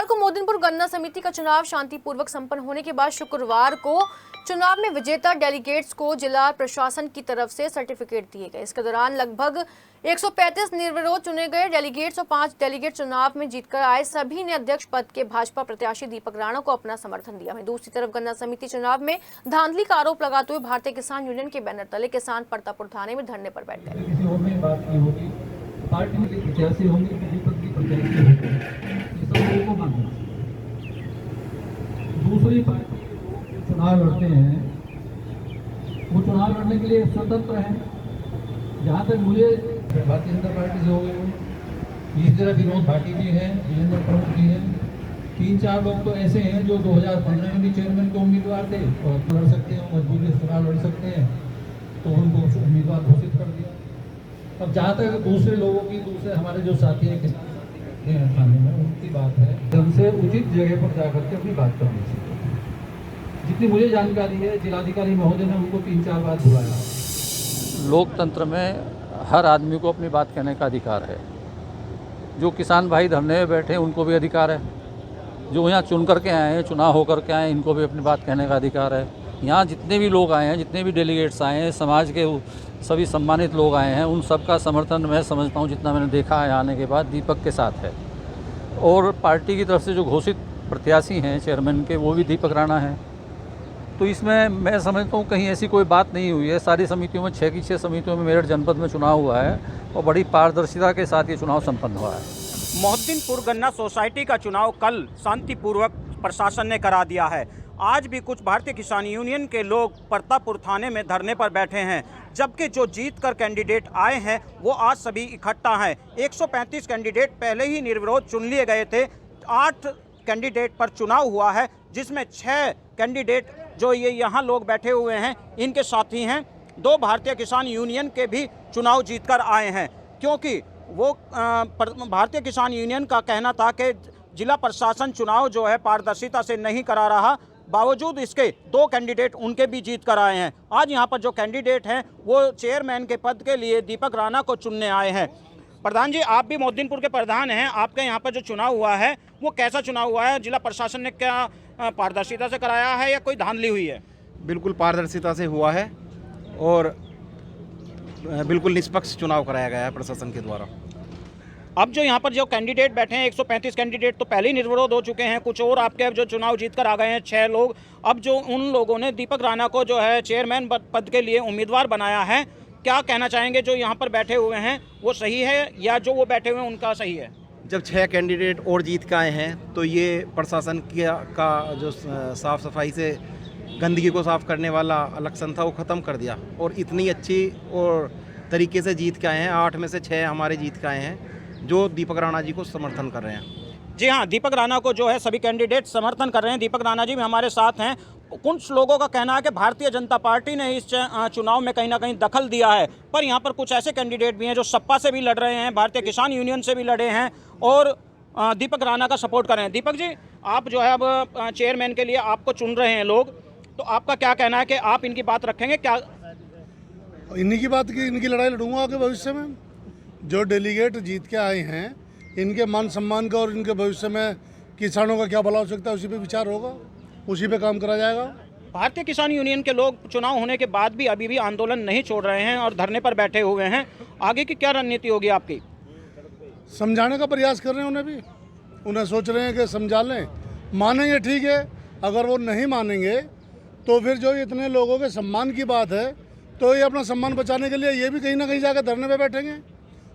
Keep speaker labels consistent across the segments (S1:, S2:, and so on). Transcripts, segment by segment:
S1: को मोदनपुर गन्ना समिति का चुनाव शांतिपूर्वक संपन्न होने के बाद शुक्रवार को चुनाव में विजेता डेलीगेट्स को जिला प्रशासन की तरफ से सर्टिफिकेट दिए गए। इसके दौरान लगभग 135 निर्विरोध चुने गए डेलीगेट्स और 5 डेलीगेट चुनाव में जीतकर आए सभी ने अध्यक्ष पद के भाजपा प्रत्याशी दीपक राणा को अपना समर्थन दिया। वहीं दूसरी तरफ गन्ना समिति चुनाव में धांधली का आरोप लगाते हुए भारतीय किसान यूनियन के बैनर तले किसान परतापुर थाने में धरने पर बैठ गए।
S2: दूसरी पार्टी चुनाव लड़ते हैं वो चुनाव लड़ने के लिए स्वतंत्र हैं। जहाँ तक मुझे भारतीय जनता पार्टी से हो गए, इस तरह विनोद भाटी जी हैं, वीरेंद्र प्रमुख जी हैं, 3-4 लोग तो ऐसे हैं जो 2015 में भी चेयरमैन के उम्मीदवार थे और लड़ सकते हैं, मजबूरी से चुनाव लड़ सकते हैं, तो उनको उम्मीदवार घोषित कर दिया। अब जहाँ तक दूसरे लोगों की, दूसरे हमारे जो साथी हैं थाने में, उनकी बात है, उनसे उचित जगह पर जाकर के अपनी बात करनी चाहिए। जितनी मुझे जानकारी है, जिलाधिकारी महोदय ने उनको 3-4 बार बुलाया।
S3: लोकतंत्र में हर आदमी को अपनी बात कहने का अधिकार है। जो किसान भाई धरने में बैठे हैं उनको भी अधिकार है, जो यहाँ चुन करके आए हैं, चुनाव होकर के आए हैं, इनको भी अपनी बात कहने का अधिकार है। यहाँ जितने भी लोग आए हैं, जितने भी डेलीगेट्स आए हैं, समाज के सभी सम्मानित लोग आए हैं, उन सब का समर्थन मैं समझता हूँ, जितना मैंने देखा है आने के बाद, दीपक के साथ है। और पार्टी की तरफ से जो घोषित प्रत्याशी हैं चेयरमैन के, वो भी दीपक राणा हैं। तो इसमें मैं समझता हूँ कहीं ऐसी कोई बात नहीं हुई है। सारी समितियों में 6 की 6 समितियों में मेरठ जनपद में चुनाव हुआ है और बड़ी पारदर्शिता के साथ ये चुनाव संपन्न हुआ है।
S4: मोहद्दीनपुर गन्ना सोसाइटी का चुनाव कल शांतिपूर्वक प्रशासन ने करा दिया है। आज भी कुछ भारतीय किसान यूनियन के लोग परतापुर थाने में धरने पर बैठे हैं, जबकि जो जीत कर कैंडिडेट आए हैं वो आज सभी इकट्ठा हैं। 135 कैंडिडेट पहले ही निर्विरोध चुन लिए गए थे। 8 कैंडिडेट पर चुनाव हुआ है, जिसमें 6 कैंडिडेट जो ये यहाँ लोग बैठे हुए हैं इनके साथी हैं। 2 भारतीय किसान यूनियन के भी चुनाव जीतकर आए हैं, क्योंकि वो भारतीय किसान यूनियन का कहना था कि जिला प्रशासन चुनाव जो है पारदर्शिता से नहीं करा रहा। बावजूद इसके 2 कैंडिडेट उनके भी जीत कर आए हैं। आज यहाँ पर जो कैंडिडेट हैं वो चेयरमैन के पद के लिए दीपक राणा को चुनने आए हैं। प्रधान जी, आप भी मोहद्दीनपुर के प्रधान हैं, आपके यहाँ पर जो चुनाव हुआ है वो कैसा चुनाव हुआ है? जिला प्रशासन ने क्या पारदर्शिता से कराया है या कोई धांधली हुई है?
S5: बिल्कुल पारदर्शिता से हुआ है और बिल्कुल निष्पक्ष चुनाव कराया गया है प्रशासन के द्वारा।
S4: अब जो यहाँ पर जो कैंडिडेट बैठे हैं 135 कैंडिडेट तो पहले ही निर्विरोध हो चुके हैं, कुछ और आपके जो चुनाव जीत कर आ गए हैं 6 लोग। अब जो उन लोगों ने दीपक राणा को जो है चेयरमैन पद के लिए उम्मीदवार बनाया है, क्या कहना चाहेंगे? जो यहाँ पर बैठे हुए हैं वो सही है या जो वो बैठे हुए हैं उनका सही है?
S5: जब 6 कैंडिडेट और जीत के आए हैं तो ये प्रशासन का जो साफ़ सफाई से गंदगी को साफ़ करने वाला इलेक्शन था वो ख़त्म कर दिया और इतनी अच्छी और तरीके से जीत के आए हैं। 8 में से 6 हमारे जीत के आए हैं जो दीपक राणा जी को समर्थन कर रहे हैं।
S4: जी हाँ, दीपक राणा को जो है सभी कैंडिडेट समर्थन कर रहे हैं। दीपक राणा जी भी हमारे साथ हैं। कुछ लोगों का कहना है कि भारतीय जनता पार्टी ने इस चुनाव में कहीं ना कहीं दखल दिया है, पर यहाँ पर कुछ ऐसे कैंडिडेट भी हैं जो सपा से भी लड़ रहे हैं, भारतीय किसान यूनियन से भी लड़े हैं और दीपक राणा का सपोर्ट कर रहे हैं। दीपक जी, आप जो है अब चेयरमैन के लिए आपको चुन रहे हैं लोग, तो आपका क्या कहना है कि आप इनकी बात रखेंगे? क्या
S6: इन्हीं की बात की, इनकी लड़ाई लड़ूंगा आगे भविष्य में। जो डेलीगेट जीत के आए हैं इनके मान सम्मान का और इनके भविष्य में किसानों का क्या भला हो सकता है, उसी पे विचार होगा, उसी पे काम करा जाएगा।
S4: भारतीय किसान यूनियन के लोग चुनाव होने के बाद भी अभी भी आंदोलन नहीं छोड़ रहे हैं और धरने पर बैठे हुए हैं। आगे की क्या रणनीति होगी आपकी?
S6: समझाने का प्रयास कर रहे हैं, उन्हें सोच रहे हैं कि समझा लें, मानेंगे ठीक है, अगर वो नहीं मानेंगे तो फिर जो इतने लोगों के सम्मान की बात है तो ये अपना सम्मान बचाने के लिए ये भी कहीं ना कहीं जाकर धरने पे बैठेंगे।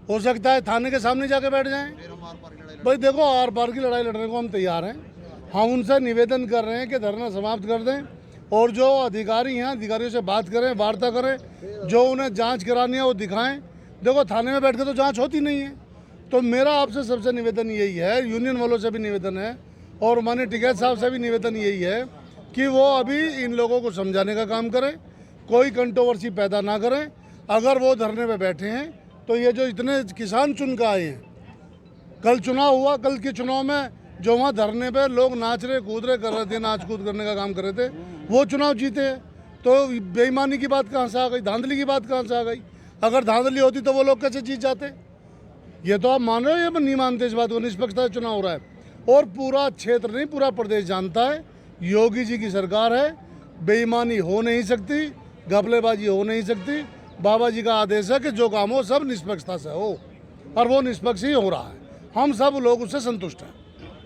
S6: हो सकता है थाने के सामने जाके बैठ जाएं। भाई देखो, आर पार की लड़ाई लड़ने को हम तैयार हैं। हम उनसे निवेदन कर रहे हैं कि धरना समाप्त कर दें और जो अधिकारी हैं अधिकारियों से बात करें, वार्ता करें, जो उन्हें जांच करानी है वो दिखाएं। देखो, थाने में बैठ के तो जांच होती नहीं है। तो मेरा आपसे सबसे निवेदन यही है, यूनियन वालों से भी निवेदन है और माननीय टिकैत साहब से भी निवेदन यही है कि वो अभी इन लोगों को समझाने का काम करें, कोई कंट्रोवर्सी पैदा ना करें। अगर वो धरने पे बैठे हैं तो ये जो इतने किसान चुन के आए हैं, कल चुनाव हुआ, कल के चुनाव में जो वहाँ धरने पे लोग नाच रहे कूद रहे कर रहे थे, नाच कूद करने का काम कर रहे थे, वो चुनाव जीते। तो बेईमानी की बात कहाँ से आ गई, धांधली की बात कहाँ से आ गई? अगर धांधली होती तो वो लोग कैसे जीत जाते? ये तो आप मान रहे हो या नहीं मानते इस बात को? निष्पक्षता से चुनाव हो रहा है। और पूरा क्षेत्र नहीं, पूरा प्रदेश जानता है योगी जी की सरकार है, बेईमानी हो नहीं सकती, घपलेबाजी हो नहीं सकती। बाबा जी का आदेश है कि जो काम हो सब निष्पक्षता से हो, और वो निष्पक्ष ही हो रहा है। हम सब लोग उससे संतुष्ट हैं।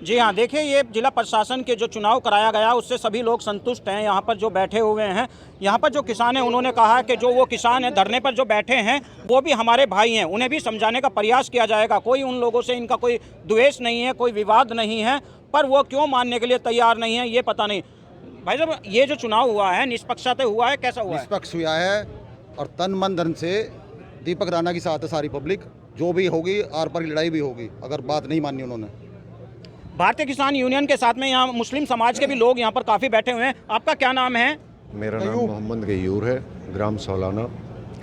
S4: जी हाँ, देखिए ये जिला प्रशासन के जो चुनाव कराया गया उससे सभी लोग संतुष्ट हैं। यहाँ पर जो बैठे हुए हैं, यहाँ पर जो किसान हैं, उन्होंने कहा कि जो वो किसान हैं धरने पर जो बैठे हैं वो भी हमारे भाई हैं, उन्हें भी समझाने का प्रयास किया जाएगा। कोई उन लोगों से इनका कोई द्वेष नहीं है, कोई विवाद नहीं है, पर वो क्यों मानने के लिए तैयार नहीं है ये पता नहीं। भाई साहब, ये जो चुनाव हुआ है निष्पक्षता हुआ है, कैसा हुआ है?
S7: निष्पक्ष हुआ है और तन मन धन से दीपक राणा के साथ है सारी पब्लिक। जो भी होगी आर पार की लड़ाई भी होगी, अगर बात नहीं मानी उन्होंने।
S4: भारतीय किसान यूनियन के साथ में यहाँ मुस्लिम समाज के भी लोग यहाँ पर काफ़ी बैठे हुए हैं। आपका क्या नाम है?
S8: मेरा नाम मोहम्मद गयूर है, ग्राम सौलाना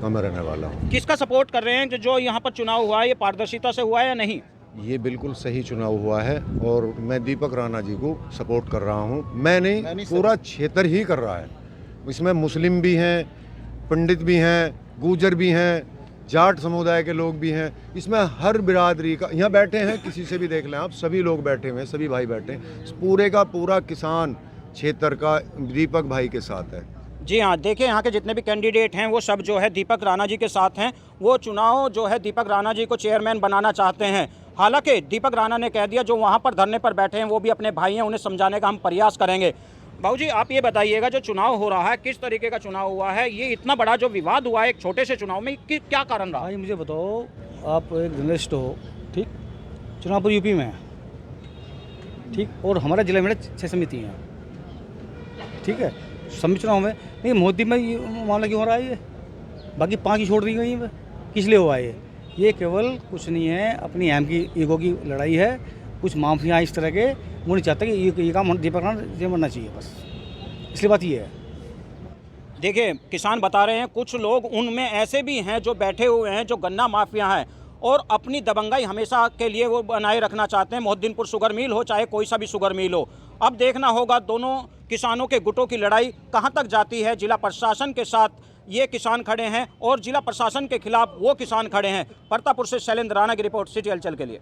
S8: का मैं रहने वाला हूँ।
S4: किसका सपोर्ट कर रहे हैं कि जो यहाँ पर चुनाव हुआ है ये पारदर्शिता से हुआ है या नहीं?
S8: ये बिल्कुल सही चुनाव हुआ है और मैं दीपक राणा जी को सपोर्ट कर रहा हूँ। मैं नहीं, पूरा क्षेत्र ही कर रहा है। इसमें मुस्लिम भी हैं, पंडित भी हैं, गूजर भी हैं, जाट समुदाय के लोग भी हैं। इसमें हर बिरादरी का यहाँ बैठे हैं, किसी से भी देख लें आप, सभी लोग बैठे हुए हैं, सभी भाई बैठे हैं। पूरे का पूरा किसान क्षेत्र का दीपक भाई के साथ है।
S4: जी हाँ, देखिए यहाँ के जितने भी कैंडिडेट हैं वो सब जो है दीपक राणा जी के साथ हैं। वो चुनाव जो है दीपक राणा जी को चेयरमैन बनाना चाहते हैं। हालांकि दीपक राणा ने कह दिया जो वहाँ पर धरने पर बैठे हैं वो भी अपने भाई हैं, उन्हें समझाने का हम प्रयास करेंगे। बाबूजी, आप ये बताइएगा जो चुनाव हो रहा है किस तरीके का चुनाव हुआ है? ये इतना बड़ा जो विवाद हुआ है एक छोटे से चुनाव में, क्या कारण रहा?
S9: भाई मुझे बताओ, आप एक जर्नलिस्ट हो, ठीक, चुनाव पर यूपी में है, ठीक, और हमारा जिला में 6 समिति हैं, ठीक है। समिति चुनाव में नहीं, मोदी में ये मामला क्यों हो रहा है? ये बाकी 5 ही छोड़ दी गई है, किस लिए हुआ है? ये केवल कुछ नहीं है, अपनी अहम की ईगो की लड़ाई है। कुछ माफिया इस तरह के, वो नहीं चाहते कि ये काम दीपक राणा से बनना चाहिए, बस इसलिए बात ये है।
S4: देखिए किसान बता रहे हैं कुछ लोग उनमें ऐसे भी हैं जो बैठे हुए हैं जो गन्ना माफिया हैं और अपनी दबंगाई हमेशा के लिए वो बनाए रखना चाहते हैं। मोहद्दीनपुर शुगर मिल हो चाहे कोई सा भी शुगर मिल हो, अब देखना होगा दोनों किसानों के गुटों की लड़ाई कहां तक जाती है। जिला प्रशासन के साथ ये किसान खड़े हैं और जिला प्रशासन के खिलाफ वो किसान खड़े हैं। परतापुर से शैलेंद्र राणा की रिपोर्ट, सिटी हलचल के लिए।